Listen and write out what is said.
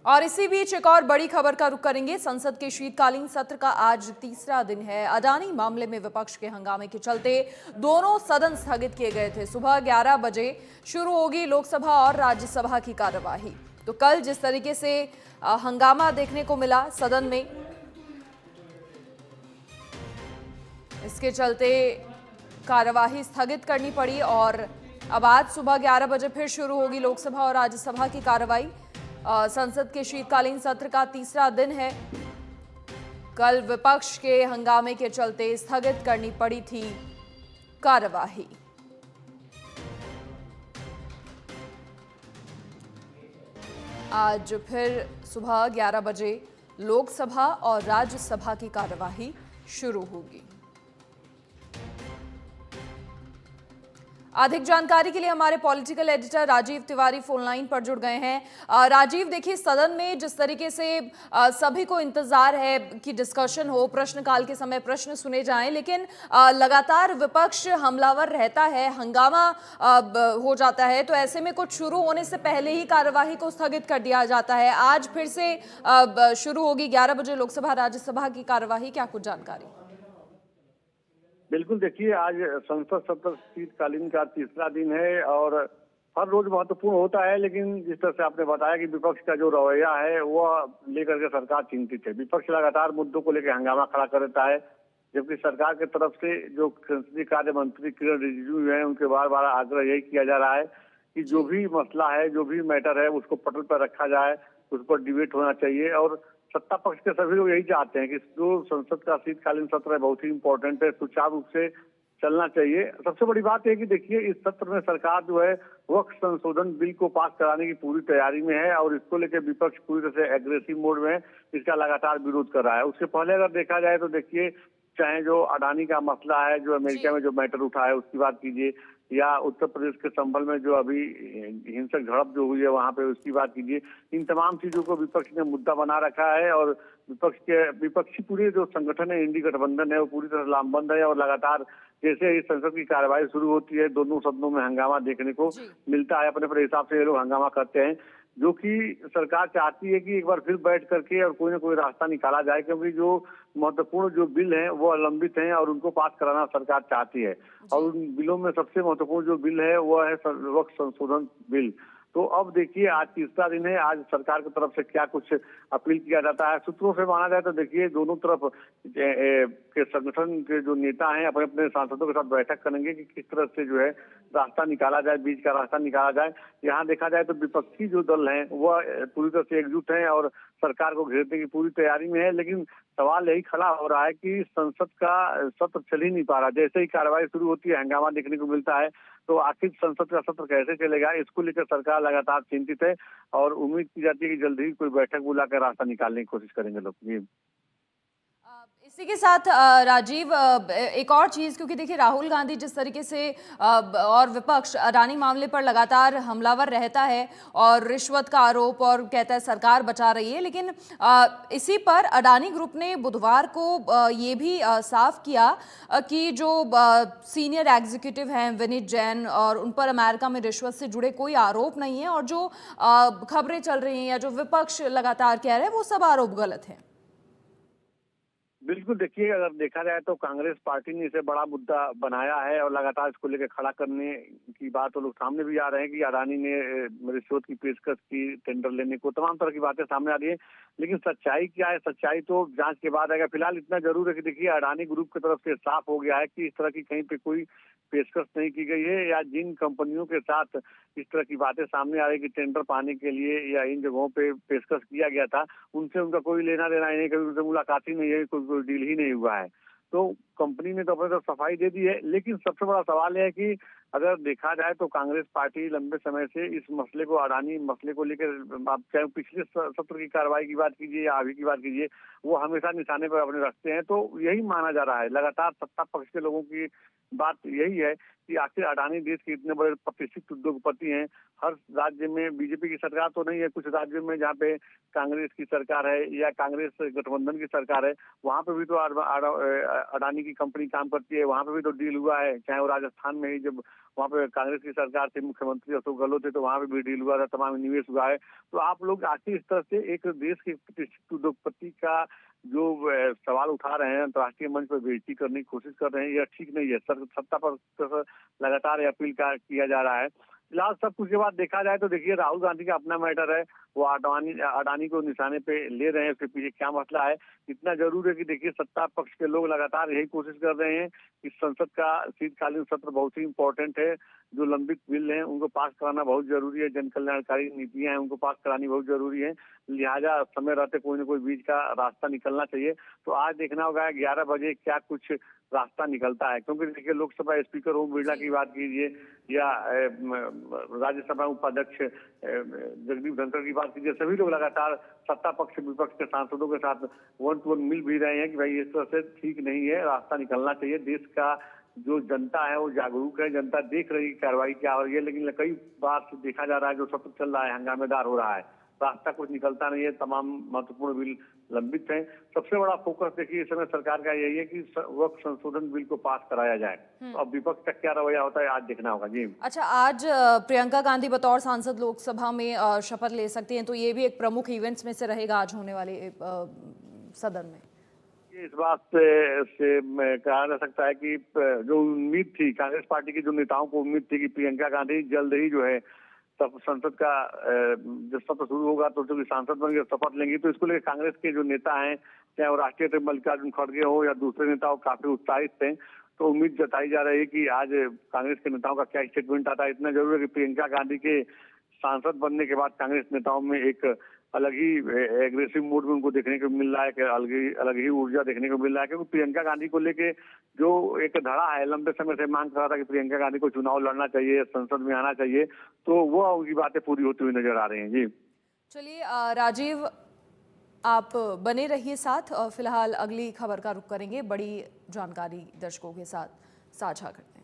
और इसी बीच एक और बड़ी खबर का रुख करेंगे। संसद के शीतकालीन सत्र का आज तीसरा दिन है। अडानी मामले में विपक्ष के हंगामे के चलते दोनों सदन स्थगित किए गए थे। सुबह 11 बजे शुरू होगी लोकसभा और राज्यसभा की कार्यवाही। तो कल जिस तरीके से हंगामा देखने को मिला सदन में, इसके चलते कार्यवाही स्थगित करनी पड़ी और अब आज सुबह 11 बजे फिर शुरू होगी लोकसभा और राज्यसभा की कार्यवाही। संसद के शीतकालीन सत्र का तीसरा दिन है। कल विपक्ष के हंगामे के चलते स्थगित करनी पड़ी थी कार्यवाही। आज फिर सुबह 11 बजे लोकसभा और राज्यसभा की कार्यवाही शुरू होगी। अधिक जानकारी के लिए हमारे political editor Rajiv Tiwari phone line पर जुड़ गए हैं। राजीव, देखिए सदन में जिस तरीके से सभी को इंतजार है कि डिस्कशन हो, प्रश्नकाल के समय प्रश्न सुने जाएं, लेकिन लगातार विपक्ष हमलावर रहता है, हंगामा हो जाता है, तो ऐसे में कुछ शुरू होने से पहले ही कार्यवाही को स्थगित कर दिया जाता है। आज फिर से शुरू होगी 11 बजे लोकसभा राज्यसभा की कार्यवाही, क्या कुछ जानकारी? बिल्कुल, देखिए आज संसद सत्र शीतकालीन का तीसरा दिन है और हर रोज महत्वपूर्ण होता है, लेकिन जिस तरह से आपने बताया कि विपक्ष का जो रवैया है वह लेकर के सरकार चिंतित है। विपक्ष लगातार मुद्दों को लेकर हंगामा खड़ा कर देता है, जबकि सरकार की तरफ से जो संसदीय कार्य मंत्री किरण रिजिजू हैं उनके बार बार आग्रह यही किया जा रहा है कि जो भी मसला है, जो भी मैटर है, उसको पटल पर रखा जाए, उस पर डिबेट होना चाहिए। और सत्ता पक्ष के सभी लोग यही चाहते हैं कि जो संसद का शीतकालीन सत्र है बहुत ही इंपॉर्टेंट है, सुचारू रूप से चलना चाहिए। सबसे बड़ी बात है कि देखिए इस सत्र में सरकार जो है वक्फ संशोधन बिल को पास कराने की पूरी तैयारी में है और इसको लेकर विपक्ष पूरी तरह से एग्रेसिव मोड में है, इसका लगातार विरोध कर रहा है। उसके पहले अगर देखा जाए तो देखिए, चाहे जो अडानी का मसला है, जो अमेरिका में जो मैटर उठा है उसकी बात कीजिए, या उत्तर प्रदेश के संभल में जो अभी हिंसक झड़प जो हुई है वहां पे उसकी बात कीजिए, इन तमाम चीजों को विपक्ष ने मुद्दा बना रखा है। और विपक्षी पूरे जो संगठन है, इंडी गठबंधन है, वो पूरी तरह लामबंद है और लगातार जैसे ही संसद की कार्यवाही शुरू होती है दोनों सदनों में हंगामा देखने को मिलता है। अपने अपने हिसाब से ये लोग हंगामा करते हैं, जो कि सरकार चाहती है कि एक बार फिर बैठ करके और कोई ना कोई रास्ता निकाला जाए, क्योंकि जो महत्वपूर्ण जो बिल हैं वो लंबित हैं और उनको पास कराना सरकार चाहती है। और उन बिलों में सबसे महत्वपूर्ण जो बिल है वो है वक्फ संशोधन बिल। तो अब देखिए आज तीसरा दिन है, आज सरकार की तरफ से क्या कुछ अपील किया जाता है। सूत्रों से माना जाए तो देखिए दोनों तरफ के संगठन के जो नेता हैं अपने अपने सांसदों के साथ बैठक करेंगे कि किस तरह से जो है रास्ता निकाला जाए, बीच का रास्ता निकाला जाए। यहाँ देखा जाए तो विपक्षी जो दल हैं वह पूरी तरह से एकजुट हैं और सरकार को घेरने की पूरी तैयारी में है, लेकिन सवाल यही खड़ा हो रहा है कि संसद का सत्र चल ही नहीं पा रहा। जैसे ही कार्यवाही शुरू होती है हंगामा देखने को मिलता है, तो आखिर संसद का सत्र कैसे चलेगा, इसको लेकर सरकार लगातार चिंतित है और उम्मीद की जाती है कि जल्द ही कोई बैठक बुलाकर रास्ता निकालने की कोशिश करेंगे लोग। जी, इसी के साथ राजीव, एक और चीज, क्योंकि देखिए राहुल गांधी जिस तरीके से और विपक्ष अडानी मामले पर लगातार हमलावर रहता है और रिश्वत का आरोप और कहता है सरकार बचा रही है, लेकिन इसी पर अडानी ग्रुप ने बुधवार को ये भी साफ किया कि जो सीनियर एग्जीक्यूटिव हैं विनीत जैन, और उन पर अमेरिका में रिश्वत से जुड़े कोई आरोप नहीं है, और जो खबरें चल रही हैं या जो विपक्ष लगातार कह रहे हैं वो सब आरोप गलत है। बिल्कुल, देखिए अगर देखा जाए तो कांग्रेस पार्टी ने इसे बड़ा मुद्दा बनाया है और लगातार इसको लेकर खड़ा करने की बात तो लोग सामने भी आ रहे हैं कि अडानी ने रिश्वत की पेशकश की टेंडर लेने को, तमाम तरह की बातें सामने आ रही है। लेकिन सच्चाई क्या है, सच्चाई तो जांच के बाद आएगा। फिलहाल इतना जरूर है कि देखिए अडानी ग्रुप की तरफ से साफ हो गया है कि इस तरह की कहीं पे कोई पेशकश नहीं की गई है, या जिन कंपनियों के साथ इस तरह की बातें सामने आ रही कि टेंडर पाने के लिए या इन जगहों पे पेशकश किया गया था, उनसे उनका कोई लेना देना ही नहीं, कभी उनसे मुलाकात ही नहीं है, कोई डील ही नहीं हुआ है। तो कंपनी ने तो अपने तरफ सफाई दे दी है, लेकिन सबसे बड़ा सवाल है कि अगर देखा जाए तो कांग्रेस पार्टी लंबे समय से इस मसले को, अडानी मसले को लेकर, आप चाहे पिछले सत्र की कार्रवाई की बात कीजिए या अभी की बात कीजिए, वो हमेशा निशाने पर अपने रखते हैं। तो यही माना जा रहा है, लगातार सत्ता पक्ष के लोगों की बात यही है कि आखिर अडानी देश के इतने बड़े प्रतिष्ठित उद्योगपति हैं। हर राज्य में बीजेपी की सरकार तो नहीं है, कुछ राज्यों में जहाँ पे कांग्रेस की सरकार है या कांग्रेस गठबंधन की सरकार है, वहाँ पे भी तो अडानी की कंपनी काम करती है, वहाँ पे भी तो डील हुआ है। चाहे वो राजस्थान में ही जब वहाँ पे कांग्रेस की सरकार थी, मुख्यमंत्री अशोक गहलोत थे, तो वहाँ पे भी डील हुआ था, तमाम निवेश हुआ है। तो आप लोग आखिर इस तरह से एक देश के प्रतिष्ठित उद्योगपति का जो सवाल उठा रहे हैं, अंतर्राष्ट्रीय मंच पर बेइज्जती करने की कोशिश कर रहे हैं, यह ठीक नहीं है। सत्ता पर लगातार अपील किया जा रहा है। फिलहाल सब कुछ के बाद देखा जाए तो देखिए, राहुल गांधी का अपना मैटर है, वो अडानी को निशाने पे ले रहे हैं, उसके पीछे क्या मसला है। इतना जरूर है कि देखिए, सत्ता पक्ष के लोग लगातार यही कोशिश कर रहे हैं कि संसद का शीतकालीन सत्र बहुत ही इंपॉर्टेंट है। जो लंबित बिल हैं उनको पास कराना बहुत जरूरी है, जन कल्याणकारी नीतियां हैं उनको पास करानी बहुत जरूरी है। लिहाजा समय रहते कोई ना कोई बीच का रास्ता निकलना चाहिए। तो आज देखना होगा 11 बजे क्या कुछ रास्ता निकलता है, क्योंकि देखिए, लोकसभा स्पीकर ओम बिरला की बात कीजिए या राज्यसभा उपाध्यक्ष जगदीप धनखड़ की बात कीजिए, सभी लोग लगातार सत्ता पक्ष विपक्ष के सांसदों के साथ वन टू वन मिल भी रहे हैं कि भाई इस तरह से ठीक नहीं है, रास्ता निकलना चाहिए। देश का जो जनता है वो जागरूक है, जनता देख रही है कार्रवाई क्या हो रही है, लेकिन कई बार से देखा जा रहा है जो सत्र चल रहा है हंगामेदार हो रहा है, रास्ता कुछ निकलता नहीं है, तमाम महत्वपूर्ण बिल लंबित हैं। सबसे बड़ा फोकस देखिए इस समय सरकार का यही है कि वक्फ संशोधन बिल को पास कराया जाए। तो अब विपक्ष का क्या रवैया होता है आज देखना होगा। जी अच्छा, आज प्रियंका गांधी बतौर सांसद लोकसभा में शपथ ले सकती हैं, तो ये भी एक प्रमुख इवेंट्स में से रहेगा आज होने वाले सदन में। इस बात से कहा जा सकता है कि जो उम्मीद थी कांग्रेस पार्टी के जो नेताओं को उम्मीद थी कि प्रियंका गांधी जल्द ही जो है तब संसद का जब सत्र शुरू होगा तो जो सांसद बन के शपथ लेंगी, तो इसको लेकर कांग्रेस के जो नेता हैं, चाहे वो राष्ट्रीय अध्यक्ष मल्लिकार्जुन खड़गे हो या दूसरे नेता हो, काफी उत्साहित थे। तो उम्मीद जताई जा रही है कि आज कांग्रेस के नेताओं का क्या स्टेटमेंट आता है। इतना जरूर है कि प्रियंका गांधी के सांसद बनने के बाद कांग्रेस नेताओं में एक अलग ही एग्रेसिव मूड में उनको देखने को मिल रहा है, कि अलग ही ऊर्जा देखने को मिल रहा है, क्योंकि प्रियंका गांधी को लेके जो एक धड़ा है, लंबे समय से मांग कर रहा था कि प्रियंका गांधी को चुनाव लड़ना चाहिए, संसद में आना चाहिए, तो वो उनकी बातें पूरी होती हुई नजर आ रही हैं। जी चलिए राजीव, आप बने रहिए साथ। फिलहाल अगली खबर का रुख करेंगे, बड़ी जानकारी दर्शकों के साथ साझा करें।